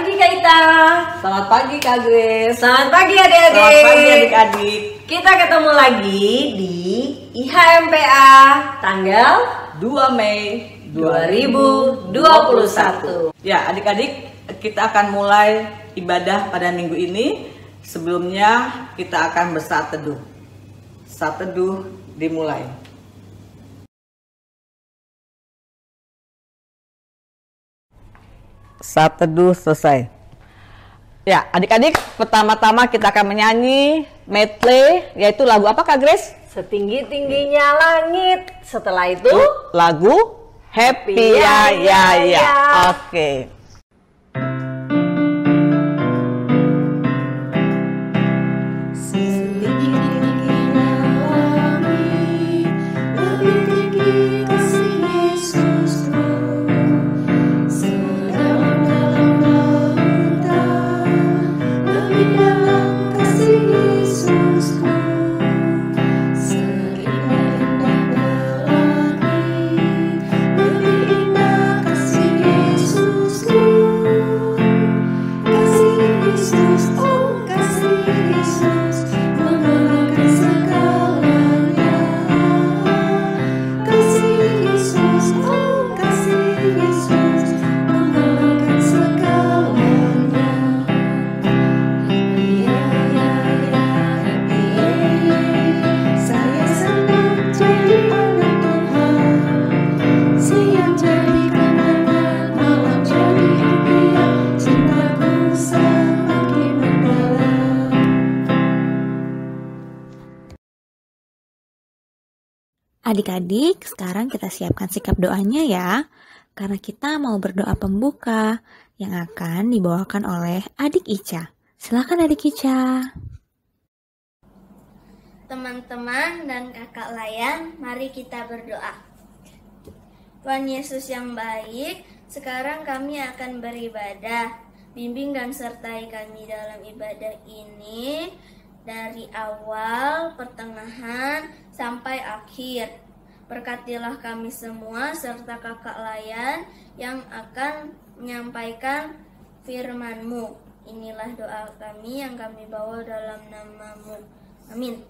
pagi Kak Ita. Selamat pagi Kak Grace. Selamat pagi adik-adik. Selamat pagi adik-adik. Kita ketemu lagi di IHMPA tanggal 2 Mei 2021. Ya adik-adik, kita akan mulai ibadah pada minggu ini. Sebelumnya kita akan bersaat teduh. Saat teduh dimulai. Saat teduh selesai. Ya, adik-adik, pertama-tama kita akan menyanyi medley, yaitu lagu apa Kak Grace? Setinggi-tingginya langit. Setelah itu Lagu Happy Ya Ya Ya. Oke. Adik-adik, sekarang kita siapkan sikap doanya ya, karena kita mau berdoa pembuka yang akan dibawakan oleh adik Ica. Silakan adik Ica. Teman-teman dan kakak Layan, mari kita berdoa. Tuhan Yesus yang baik, sekarang kami akan beribadah. Bimbing dan sertai kami dalam ibadah ini, dari awal, pertengahan, sampai akhir. Berkatilah kami semua serta kakak Layan yang akan menyampaikan firman-Mu. Inilah doa kami yang kami bawa dalam nama-Mu. Amin.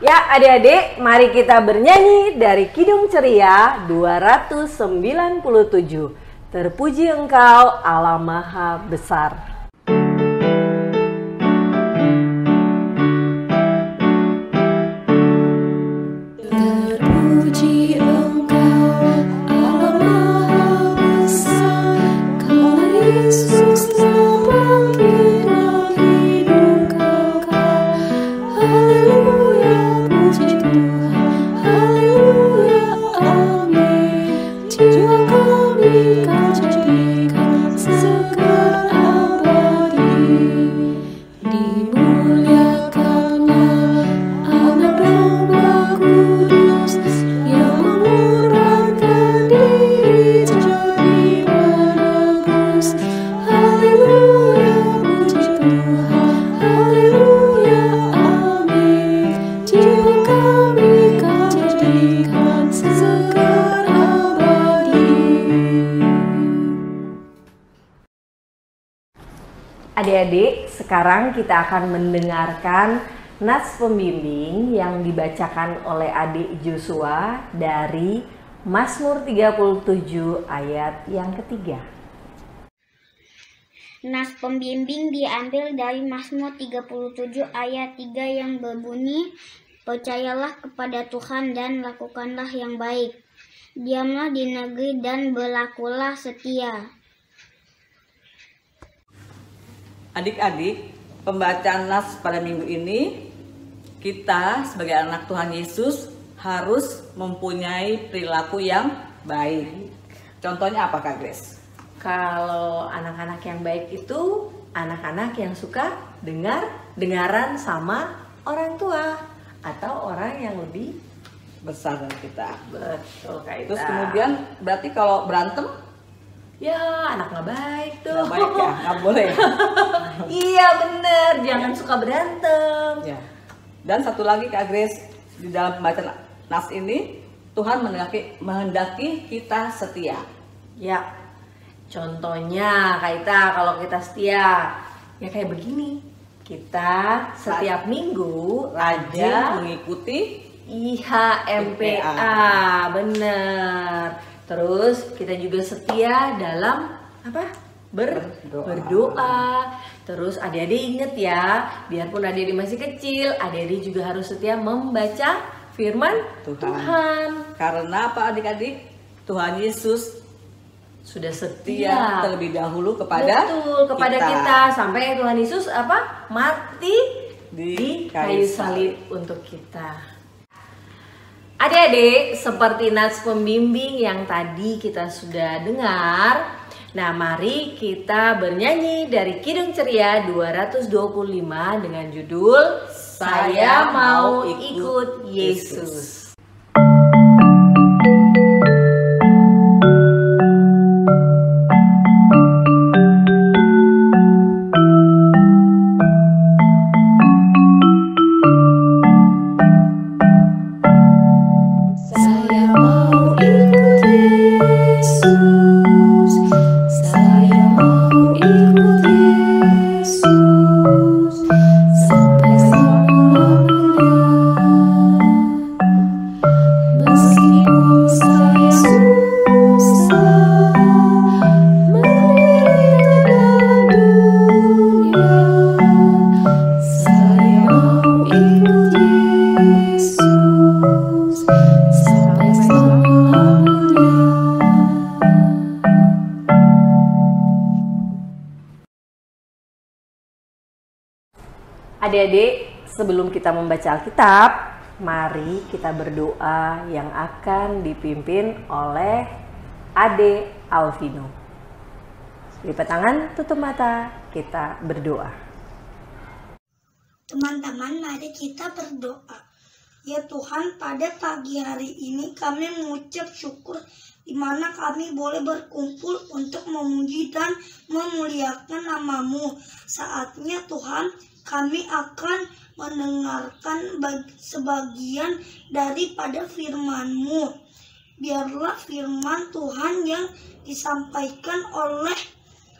ya adik-adik, mari kita bernyanyi dari Kidung Ceria 297. Terpuji Engkau Allah Maha Besar. Adik-adik, sekarang kita akan mendengarkan nas pembimbing yang dibacakan oleh adik Joshua dari Mazmur 37 ayat yang ketiga. Nas pembimbing diambil dari Mazmur 37 ayat 3 yang berbunyi, percayalah kepada Tuhan dan lakukanlah yang baik. Diamlah di negeri dan berlakulah setia. Adik-adik, pembacaan nas pada minggu ini, kita sebagai anak Tuhan Yesus harus mempunyai perilaku yang baik. Contohnya apa Kak Grace? Kalau anak-anak yang baik itu anak-anak yang suka dengaran sama orang tua atau orang yang lebih Besar dari kita. betul Kak Ita. Terus kemudian berarti kalau berantem ya anak nggak baik tuh. nggak baik ya, nggak boleh. Iya bener, jangan suka berantem. Ya. Dan satu lagi Kak Grace, di dalam pembacaan nas ini Tuhan menghendaki kita setia. Ya, Contohnya Kaita, kalau kita setia ya kayak begini. Kita setiap minggu Rajin mengikuti IHMPA, bener. Terus kita juga setia dalam apa? Berdoa. Terus adik-adik inget ya, biarpun adik-adik masih kecil, adik-adik juga harus setia membaca firman Tuhan. Karena apa adik-adik? Tuhan Yesus Sudah setia terlebih dahulu kepada kita sampai Tuhan Yesus mati di kayu salib untuk kita. Adik-adik, seperti nats pembimbing yang tadi kita sudah dengar, nah mari kita bernyanyi dari Kidung Ceria 225 dengan judul Saya Mau Ikut Yesus. Adik-adik, sebelum kita membaca Alkitab, mari kita berdoa yang akan dipimpin oleh Ade Alvino. Lipat tangan, tutup mata, kita berdoa. Teman-teman, mari kita berdoa. Ya Tuhan, pada pagi hari ini kami mengucap syukur di mana kami boleh berkumpul untuk memuji dan memuliakan nama-Mu. Saatnya Tuhan, kami akan mendengarkan sebagian daripada firman-Mu. Biarlah firman Tuhan yang disampaikan oleh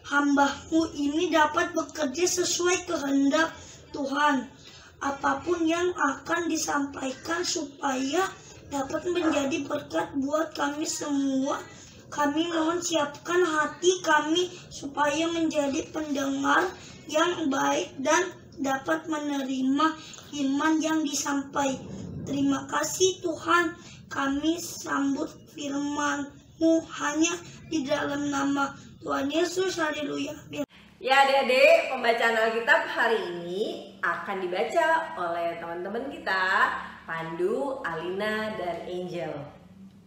hamba-Mu ini dapat bekerja sesuai kehendak Tuhan. Apapun yang akan disampaikan supaya dapat menjadi berkat buat kami semua. Kami mohon siapkan hati kami supaya menjadi pendengar yang baik dan dapat menerima iman yang disampaikan. Terima kasih Tuhan, kami sambut firman-Mu hanya di dalam nama Tuhan Yesus. Haleluya. Ya adik-adik, pembacaan Alkitab hari ini akan dibaca oleh teman-teman kita, Pandu, Alina, dan Angel.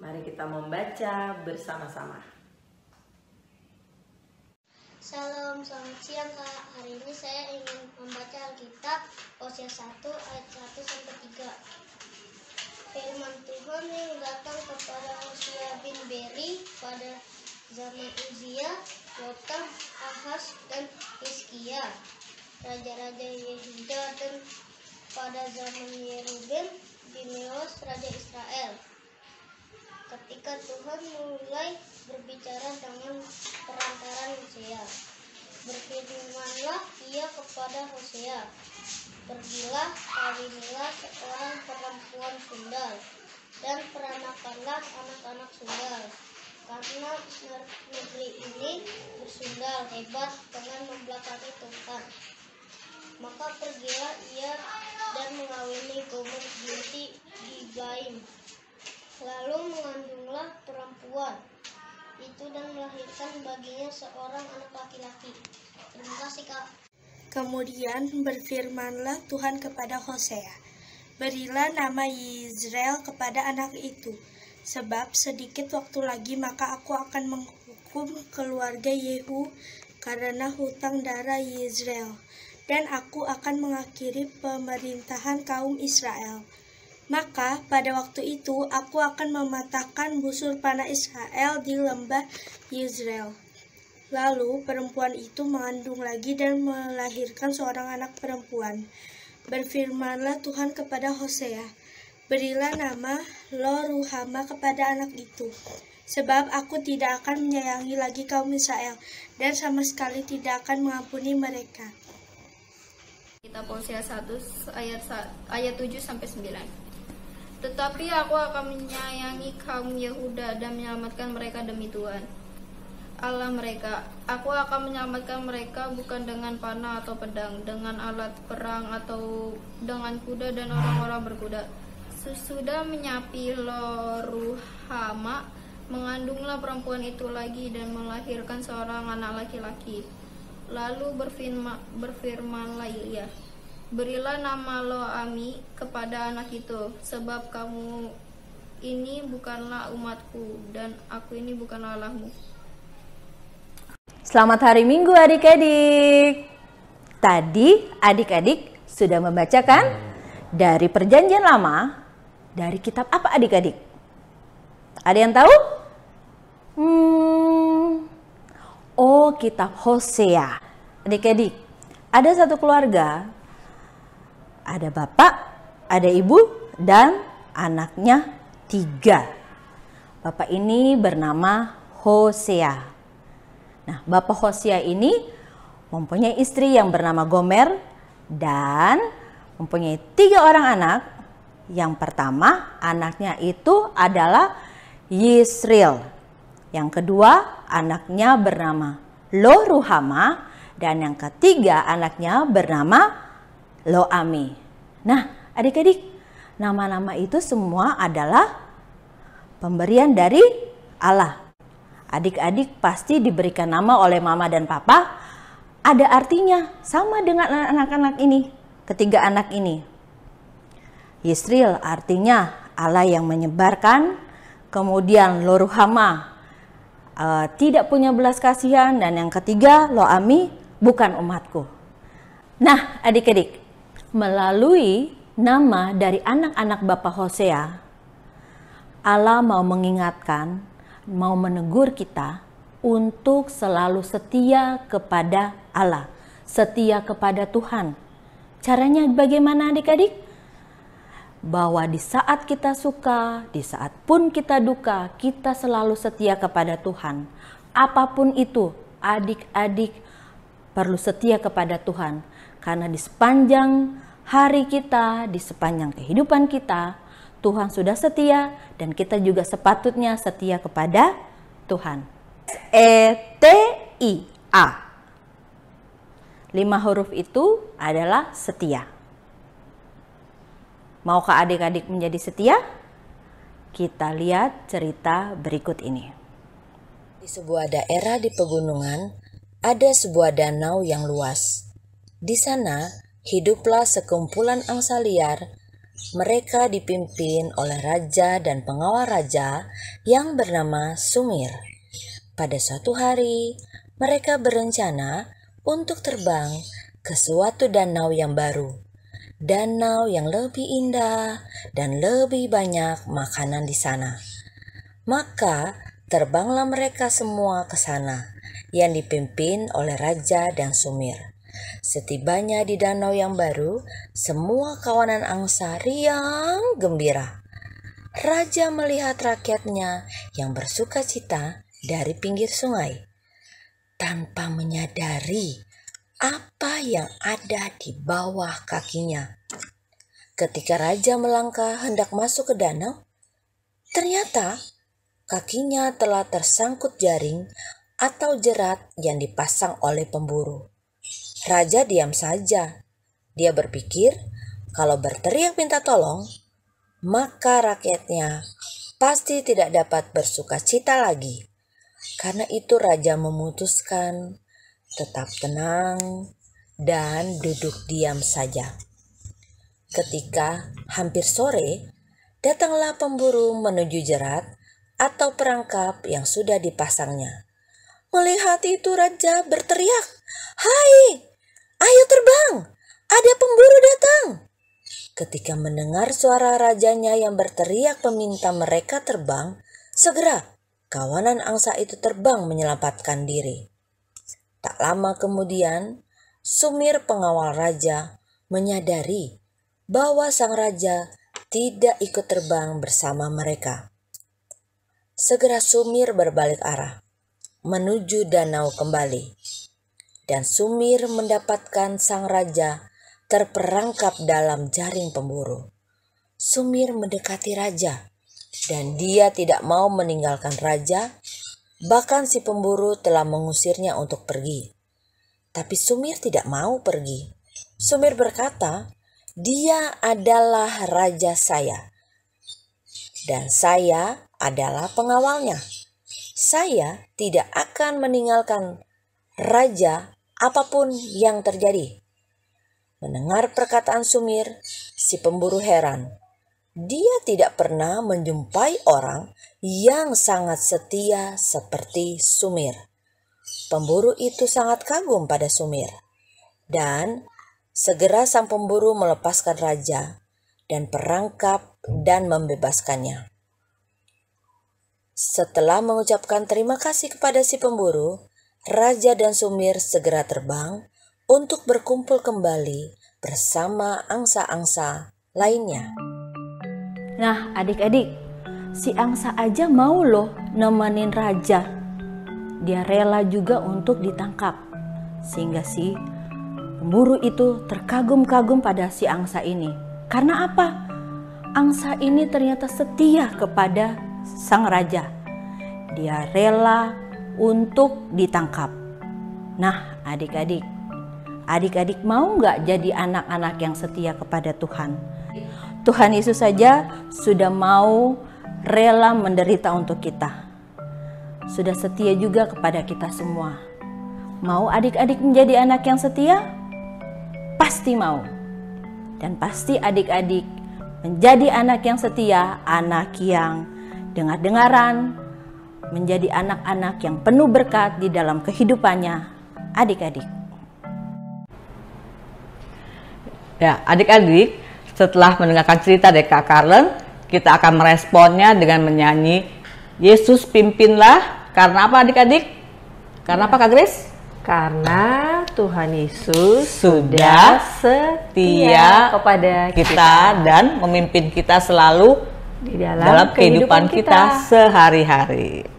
Mari kita membaca bersama-sama. Shalom, selamat siang Kak. Hari ini saya ingin membaca Alkitab Hosea 1 ayat 1-3. Firman Tuhan yang datang kepada Hosea bin Beri pada zaman Uzia, Yotam, Ahaz, dan Hizkia, raja-raja Yehuda, dan pada zaman Yeruben bin Yoas, raja Israel. Ketika Tuhan mulai berbicara dengan perantaran Hosea, berfirmanlah ia kepada Hosea, pergilah, kawinilah seorang perempuan sundal, dan peranakanlah anak-anak sundal, karena negeri ini bersundal hebat dengan membelakangi Tuhan. Maka pergilah ia dan mengawini Gomer binti Dibaim. Lalu mengandunglah perempuan itu dan melahirkan baginya seorang anak laki-laki. Terima kasih Kak. Kemudian berfirmanlah Tuhan kepada Hosea, berilah nama Yizreel kepada anak itu, sebab sedikit waktu lagi maka aku akan menghukum keluarga Yehu karena hutang darah Yizreel, dan aku akan mengakhiri pemerintahan kaum Israel. Maka pada waktu itu aku akan mematahkan busur panah Israel di lembah Yizreel. Lalu perempuan itu mengandung lagi dan melahirkan seorang anak perempuan. Berfirmanlah Tuhan kepada Hosea, Berilah nama Lo-Ruhama kepada anak itu, sebab aku tidak akan menyayangi lagi kaum Israel, dan sama sekali tidak akan mengampuni mereka. Kitab Hosea 1 ayat 7-9. Tetapi aku akan menyayangi kaum Yehuda dan menyelamatkan mereka demi Tuhan Allah mereka. Aku akan menyelamatkan mereka bukan dengan panah atau pedang, dengan alat perang atau dengan kuda dan orang-orang berkuda. Sesudah menyapi Lo-Ruhama, mengandunglah perempuan itu lagi dan melahirkan seorang anak laki-laki. Lalu berfirmanlah ia, berilah nama Lo-Ami kepada anak itu, sebab kamu ini bukanlah umatku dan aku ini bukanlah Allahmu. Selamat hari Minggu adik-adik. Tadi adik-adik sudah membacakan dari Perjanjian Lama, dari kitab apa adik-adik? Ada yang tahu? Oh, kitab Hosea. Adik-adik, ada satu keluarga, ada bapak, ada ibu, dan anaknya 3. Bapak ini bernama Hosea. Nah, bapak Hosea ini mempunyai istri yang bernama Gomer dan mempunyai 3 orang anak. Yang pertama, anaknya itu adalah Yisrael. Yang kedua, anaknya bernama Lo-Ruhama. Dan yang ketiga, anaknya bernama Lo-Ami. Nah, adik-adik, nama-nama itu semua adalah pemberian dari Allah. Adik-adik pasti diberikan nama oleh mama dan papa. Ada artinya, sama dengan anak-anak ini, ketiga anak ini. Yisrael artinya Allah yang menyebarkan. Kemudian Lo-Ruhama tidak punya belas kasihan. Dan yang ketiga, Lo-Ami bukan umatku. Nah adik-adik, melalui nama dari anak-anak Bapak Hosea, Allah mau mengingatkan, mau menegur kita untuk selalu setia kepada Allah, setia kepada Tuhan. Caranya bagaimana adik-adik? Bahwa di saat kita suka, di saat pun kita duka, kita selalu setia kepada Tuhan. Apapun itu, adik-adik perlu setia kepada Tuhan. Karena di sepanjang hari kita, di sepanjang kehidupan kita, Tuhan sudah setia dan kita juga sepatutnya setia kepada Tuhan. SETIA. 5 huruf itu adalah setia. Maukah adik-adik menjadi setia? Kita lihat cerita berikut ini. Di sebuah daerah di pegunungan, ada sebuah danau yang luas. Di sana, hiduplah sekumpulan angsa liar. Mereka dipimpin oleh raja dan pengawal raja yang bernama Sumir. Pada suatu hari, mereka berencana untuk terbang ke suatu danau yang baru. Danau yang lebih indah dan lebih banyak makanan di sana. Maka terbanglah mereka semua ke sana yang dipimpin oleh raja dan Sumir. Setibanya di danau yang baru, semua kawanan angsa riang gembira. Raja melihat rakyatnya yang bersuka cita dari pinggir sungai, tanpa menyadari apa yang ada di bawah kakinya. Ketika raja melangkah hendak masuk ke danau, ternyata kakinya telah tersangkut jaring atau jerat yang dipasang oleh pemburu. Raja diam saja. Dia berpikir kalau berteriak minta tolong, maka rakyatnya pasti tidak dapat bersuka cita lagi. Karena itu raja memutuskan tetap tenang dan duduk diam saja. Ketika hampir sore, datanglah pemburu menuju jerat atau perangkap yang sudah dipasangnya. Melihat itu raja berteriak, "Hai, ayo terbang, ada pemburu datang." Ketika mendengar suara rajanya yang berteriak meminta mereka terbang, segera kawanan angsa itu terbang menyelamatkan diri. Tak lama kemudian, Sumir pengawal raja menyadari bahwa sang raja tidak ikut terbang bersama mereka. Segera Sumir berbalik arah, menuju danau kembali. Dan Sumir mendapatkan sang raja terperangkap dalam jaring pemburu. Sumir mendekati raja, dan dia tidak mau meninggalkan raja, bahkan si pemburu telah mengusirnya untuk pergi. Tapi Sumir tidak mau pergi. Sumir berkata, "Dia adalah raja saya, dan saya adalah pengawalnya. Saya tidak akan meninggalkan raja apapun yang terjadi." Mendengar perkataan Sumir, si pemburu heran. Dia tidak pernah menjumpai orang yang sangat setia seperti Sumir. Pemburu itu sangat kagum pada Sumir. Dan segera sang pemburu melepaskan raja dan perangkap dan membebaskannya. Setelah mengucapkan terima kasih kepada si pemburu, raja dan Sumir segera terbang untuk berkumpul kembali bersama angsa-angsa lainnya. Nah, adik-adik, si angsa aja mau loh nemenin raja. Dia rela juga untuk ditangkap. Sehingga si pemburu itu terkagum-kagum pada si angsa ini. Karena apa? Angsa ini ternyata setia kepada sang raja. Dia rela untuk ditangkap. Nah, adik-adik mau nggak jadi anak-anak yang setia kepada Tuhan? Tuhan Yesus saja sudah mau rela menderita untuk kita. Sudah setia juga kepada kita semua. Mau adik-adik menjadi anak yang setia? Pasti mau. Dan pasti adik-adik menjadi anak yang setia, anak yang dengar-dengaran, menjadi anak-anak yang penuh berkat di dalam kehidupannya adik-adik. Ya, adik-adik, setelah mendengarkan cerita dari Kak Carlen, kita akan meresponnya dengan menyanyi Yesus pimpinlah. Karena apa adik-adik? Karena apa Kak Grace? Karena Tuhan Yesus sudah setia kepada kita dan memimpin kita selalu di dalam kehidupan kita sehari-hari.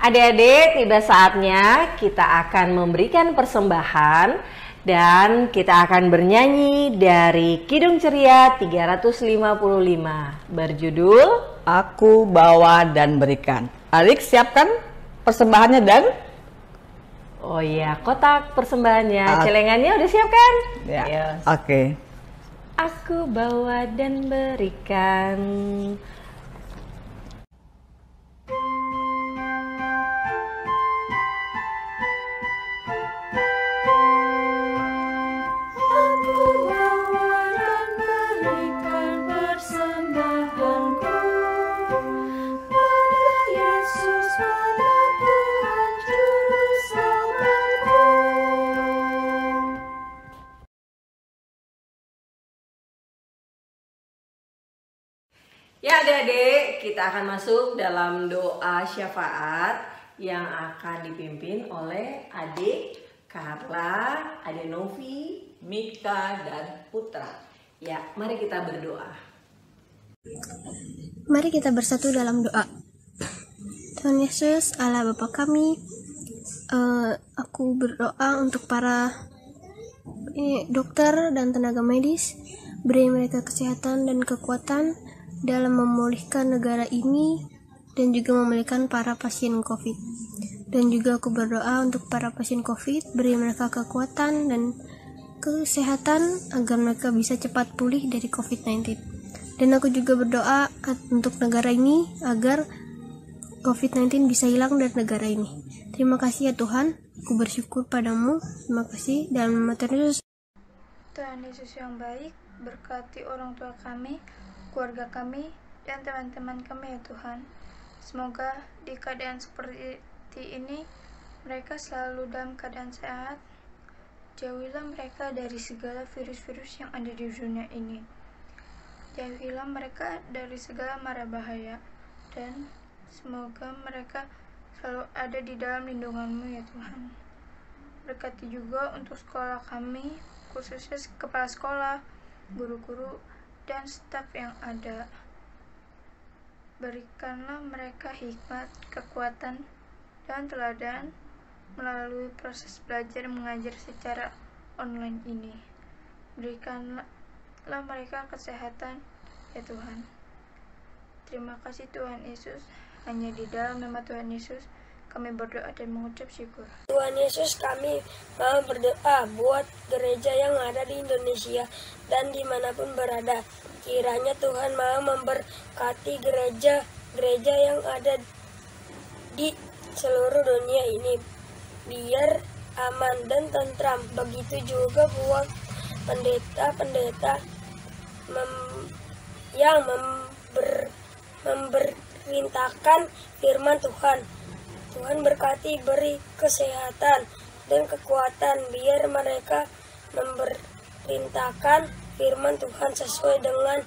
Adik-adik, tiba saatnya kita akan memberikan persembahan dan kita akan bernyanyi dari Kidung Ceria 355 berjudul Aku Bawa dan Berikan. Adik siapkan persembahannya dan oh iya, kotak persembahannya, celengannya udah siapkan? Ya. Yes. Oke. Aku bawa dan berikan. Ya adik-adik, kita akan masuk dalam doa syafaat yang akan dipimpin oleh adik Carla, adik Novi, Mika, dan Putra. Ya, mari kita berdoa. Mari kita bersatu dalam doa. Tuhan Yesus, Allah Bapa kami, aku berdoa untuk para dokter dan tenaga medis, beri mereka kesehatan dan kekuatan dalam memulihkan negara ini dan juga memulihkan para pasien COVID. Dan juga aku berdoa untuk para pasien COVID, beri mereka kekuatan dan kesehatan agar mereka bisa cepat pulih dari COVID-19. Dan aku juga berdoa untuk negara ini agar COVID-19 bisa hilang dari negara ini. Terima kasih ya Tuhan, aku bersyukur padamu. Terima kasih dalam nama Tuhan Yesus. Tuhan Yesus yang baik, berkati orang tua kami, keluarga kami, dan teman-teman kami ya Tuhan. Semoga di keadaan seperti ini, mereka selalu dalam keadaan sehat. Jauhilah mereka dari segala virus-virus yang ada di dunia ini. Jauhilah mereka dari segala mara bahaya. Dan semoga mereka selalu ada di dalam lindungan-Mu ya Tuhan. Berkati juga untuk sekolah kami, khususnya kepala sekolah, guru-guru, dan staf yang ada. Berikanlah mereka hikmat, kekuatan, dan teladan melalui proses belajar mengajar secara online ini. Berikanlah mereka kesehatan ya Tuhan. Terima kasih Tuhan Yesus. Hanya di dalam nama Tuhan Yesus kami berdoa dan mengucap syukur. Tuhan Yesus, kami mau berdoa buat gereja yang ada di Indonesia dan dimanapun berada. Kiranya Tuhan mau memberkati gereja yang ada di seluruh dunia ini, biar aman dan tentram. Begitu juga buat pendeta-pendeta yang memerintahkan firman Tuhan. Tuhan berkati, beri kesehatan dan kekuatan biar mereka memerintahkan firman Tuhan sesuai dengan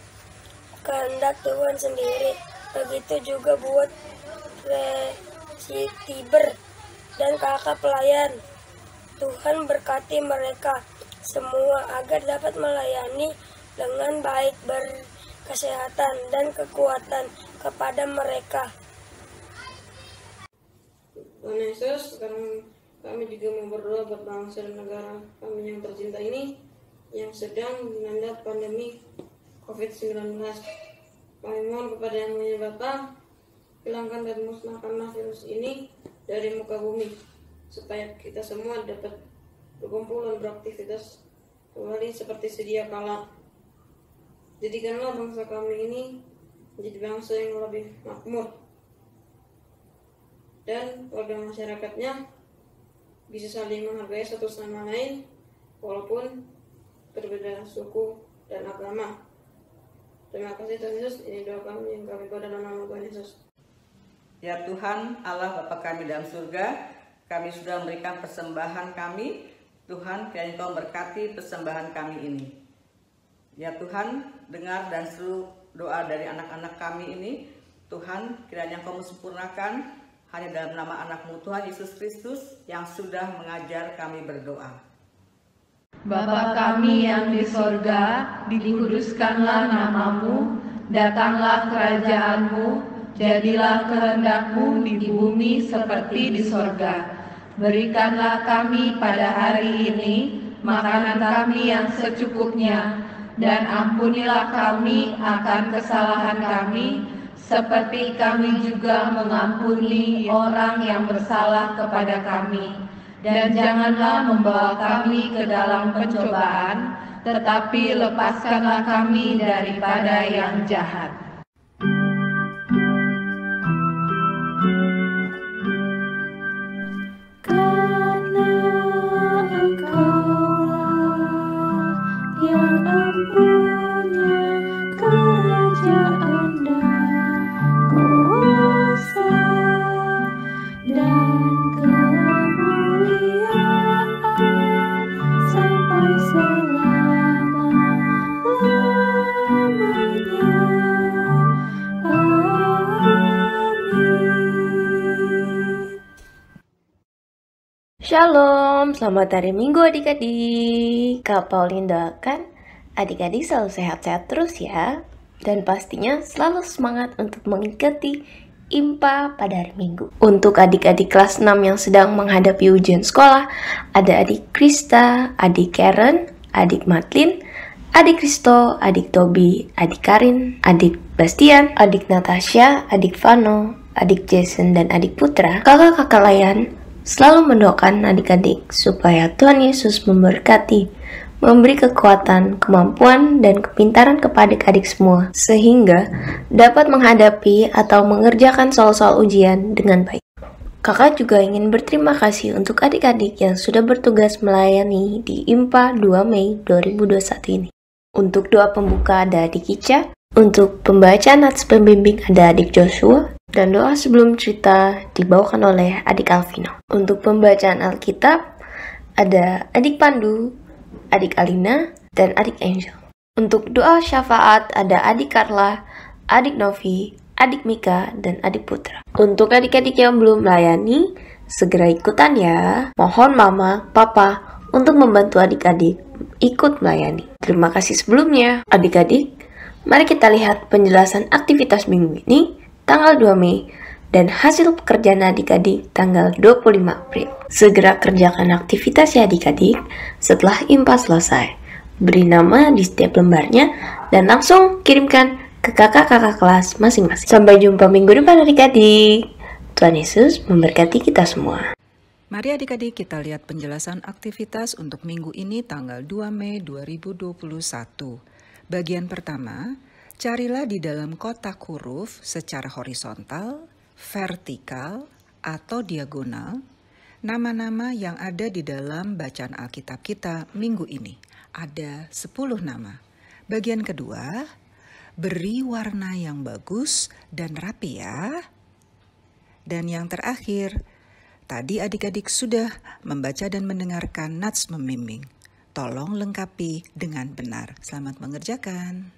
kehendak Tuhan sendiri. Begitu juga buat Tiber dan kakak pelayan. Tuhan berkati mereka semua agar dapat melayani dengan baik, berkesehatan dan kekuatan kepada mereka. Tuhan Yesus, sekarang kami juga mau berdoa buat bangsa dan negara kami yang tercinta ini yang sedang dilanda pandemi COVID-19. Kami mohon kepada Yang Mulia Bapa, hilangkan dan musnahkanlah virus ini dari muka bumi, supaya kita semua dapat berkumpul dan beraktivitas kembali seperti sedia kala. Jadikanlah bangsa kami ini menjadi bangsa yang lebih makmur, dan warga masyarakatnya bisa saling menghargai satu sama lain walaupun berbeda suku dan agama. Terima kasih Tuhan Yesus, ini doa kami yang kami pada dalam nama Tuhan Yesus. Ya Tuhan, Allah Bapa kami dalam surga, kami sudah memberikan persembahan kami. Tuhan, kiranya Engkau berkati persembahan kami ini. Ya Tuhan, dengar dan seluruh doa dari anak-anak kami ini. Tuhan, kiranya Engkau sempurnakan hanya dalam nama anak-Mu Tuhan Yesus Kristus yang sudah mengajar kami berdoa. Bapa kami yang di sorga, dikuduskanlah nama-Mu, datanglah kerajaan-Mu, jadilah kehendak-Mu di bumi seperti di sorga. Berikanlah kami pada hari ini makanan kami yang secukupnya, dan ampunilah kami akan kesalahan kami, seperti kami juga mengampuni orang yang bersalah kepada kami. Dan janganlah membawa kami ke dalam pencobaan, tetapi lepaskanlah kami daripada yang jahat. Shalom, selamat hari Minggu adik-adik. Kak Pauline doakan adik-adik selalu sehat-sehat terus ya. Dan pastinya selalu semangat untuk mengikuti IMPA pada hari Minggu. Untuk adik-adik kelas 6 yang sedang menghadapi ujian sekolah, ada adik Krista, adik Karen, adik Matlin, adik Kristo, adik Tobi, adik Karin, adik Bastian, adik Natasha, adik Vano, adik Jason, dan adik Putra, kakak-kakak layan selalu mendoakan adik-adik supaya Tuhan Yesus memberkati, memberi kekuatan, kemampuan, dan kepintaran kepada adik-adik semua, sehingga dapat menghadapi atau mengerjakan soal-soal ujian dengan baik. Kakak juga ingin berterima kasih untuk adik-adik yang sudah bertugas melayani di IMPA 2 Mei 2021 ini. Untuk doa pembuka ada adik Ica, untuk pembacaan nats pembimbing ada adik Joshua, dan doa sebelum cerita dibawakan oleh adik Alvino. Untuk pembacaan Alkitab ada adik Pandu, adik Alina, dan adik Angel. Untuk doa syafaat ada adik Carla, adik Novi, adik Mika, dan adik Putra. Untuk adik-adik yang belum melayani, segera ikutan ya. Mohon mama, papa untuk membantu adik-adik ikut melayani. Terima kasih sebelumnya. Adik-adik, mari kita lihat penjelasan aktivitas minggu ini, tanggal 2 Mei, dan hasil pekerjaan adik-adik tanggal 25 April. Segera kerjakan aktivitas ya adik-adik setelah IMPA selesai. Beri nama di setiap lembarnya dan langsung kirimkan ke kakak-kakak kelas masing-masing. Sampai jumpa minggu depan adik-adik. Tuhan Yesus memberkati kita semua. Mari adik-adik kita lihat penjelasan aktivitas untuk minggu ini tanggal 2 Mei 2021. Bagian pertama, carilah di dalam kotak huruf secara horizontal, vertikal, atau diagonal nama-nama yang ada di dalam bacaan Alkitab kita minggu ini. Ada 10 nama. Bagian kedua, beri warna yang bagus dan rapi ya. Dan yang terakhir, tadi adik-adik sudah membaca dan mendengarkan nats membimbing. Tolong lengkapi dengan benar. Selamat mengerjakan.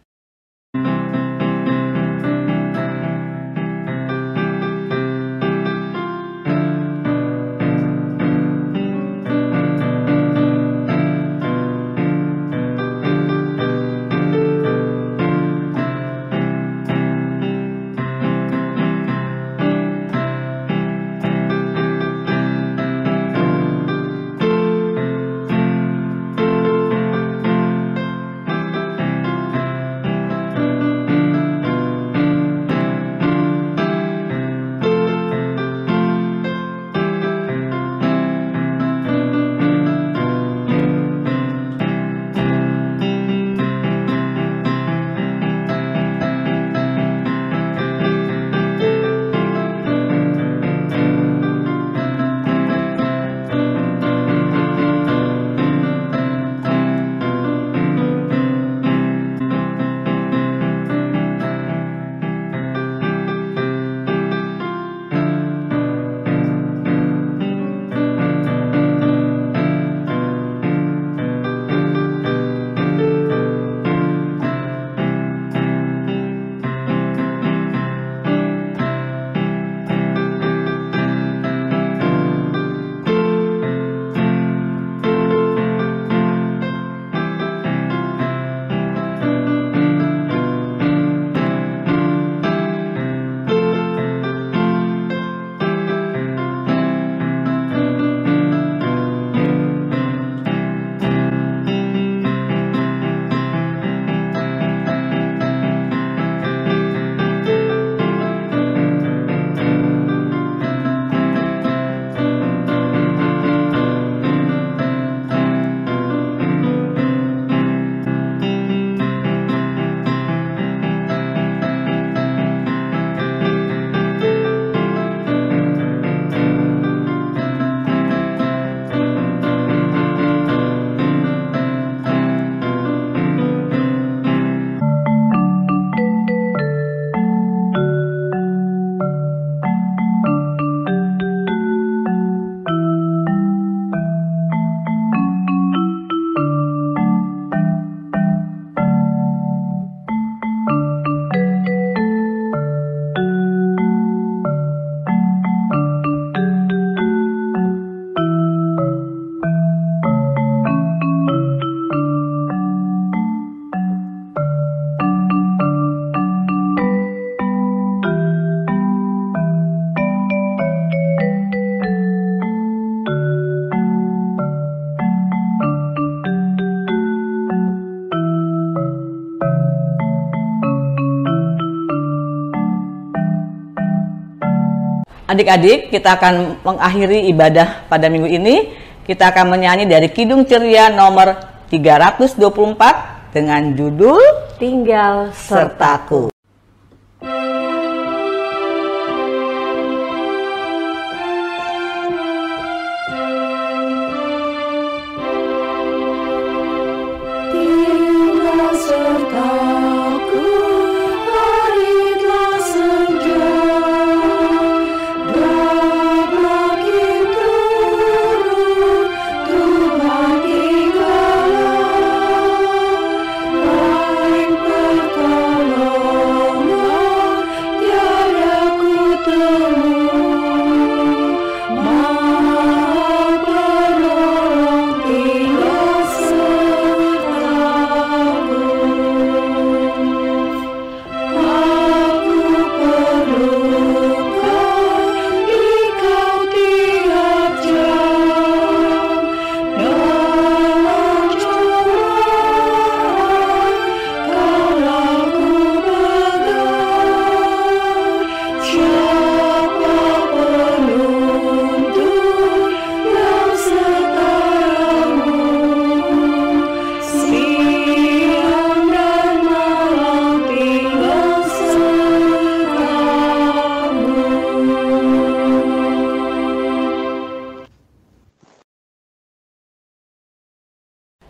Adik-adik, kita akan mengakhiri ibadah pada minggu ini. Kita akan menyanyi dari Kidung Ceria nomor 324 dengan judul Tinggal Sertaku.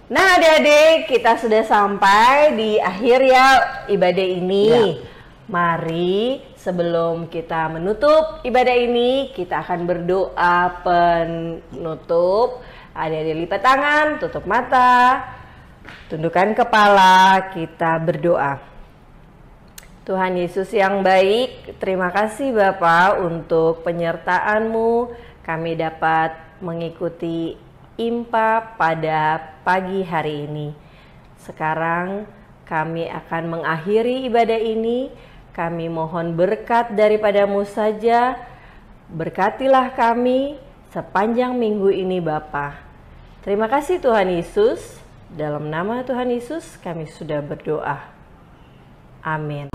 Nah adik-adik, kita sudah sampai di akhir ya ibadah ini. Ya. Mari sebelum kita menutup ibadah ini, kita akan berdoa penutup. Adik-adik lipat tangan, tutup mata, tundukkan kepala, kita berdoa. Tuhan Yesus yang baik, terima kasih Bapa untuk penyertaan-Mu. Kami dapat mengikuti IMPA pada pagi hari ini. Sekarang kami akan mengakhiri ibadah ini. Kami mohon berkat daripada-Mu saja. Berkatilah kami sepanjang minggu ini Bapa. Terima kasih Tuhan Yesus. Dalam nama Tuhan Yesus kami sudah berdoa. Amin.